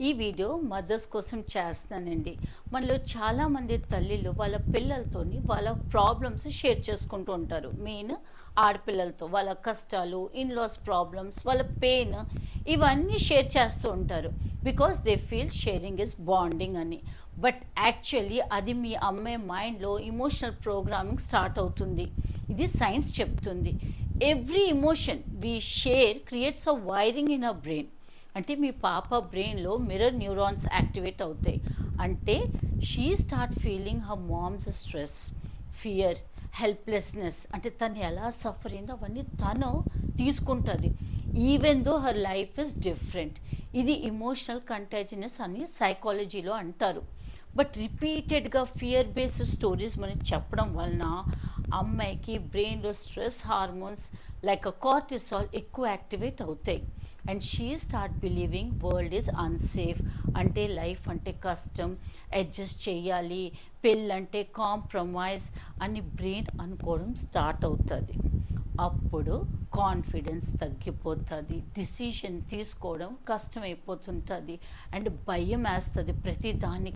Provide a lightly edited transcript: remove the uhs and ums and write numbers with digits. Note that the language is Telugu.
ఈ వీడియో మదర్స్ కోసం చేస్తానండి. మనలో చాలామంది తల్లిలు వాళ్ళ పిల్లలతోని వాళ్ళ ప్రాబ్లమ్స్ షేర్ చేసుకుంటూ ఉంటారు. మెయిన్ ఆడపిల్లలతో వాళ్ళ కష్టాలు, ఇన్లాస్ ప్రాబ్లమ్స్, వాళ్ళ పెయిన్ ఇవన్నీ షేర్ చేస్తూ ఉంటారు. Because they feel sharing is bonding అని. బట్ యాక్చువల్లీ అది మీ అమ్మాయి మైండ్లో ఇమోషనల్ ప్రోగ్రామింగ్ స్టార్ట్ అవుతుంది. ఇది సైన్స్ చెప్తుంది. Every emotion we share creates a wiring in a brain. అంటే మీ పాప బ్రెయిన్లో మిర్రర్ న్యూరాన్స్ యాక్టివేట్ అవుతాయి. అంటే she start feeling her mom's stress, fear, helplessness. అంటే తను ఎలా సఫర్ అయిందో అవన్నీ తను తీసుకుంటుంది. Even though her life is different. ఇది ఇమోషనల్ కంటాజినస్ అని సైకాలజీలో అంటారు. బట్ రిపీటెడ్గా ఫియర్ బేస్డ్ స్టోరీస్ మనకి చెప్పడం వలన అమ్మాయికి బ్రెయిన్లో స్ట్రెస్ హార్మోన్స్ లైక్ కార్టిసాల్ ఎక్కువ యాక్టివేట్ అవుతాయి. And she start believing world is unsafe. అంటే లైఫ్ అంటే కష్టం, అడ్జస్ట్ చేయాలి, పెళ్ళంటే కాంప్రమైజ్ అని బ్రెయిన్ అనుకోవడం స్టార్ట్ అవుతుంది. అప్పుడు కాన్ఫిడెన్స్ తగ్గిపోతుంది, డిసిషన్ తీసుకోవడం కష్టమైపోతుంటుంది, అండ్ భయం వేస్తుంది ప్రతి దానికి.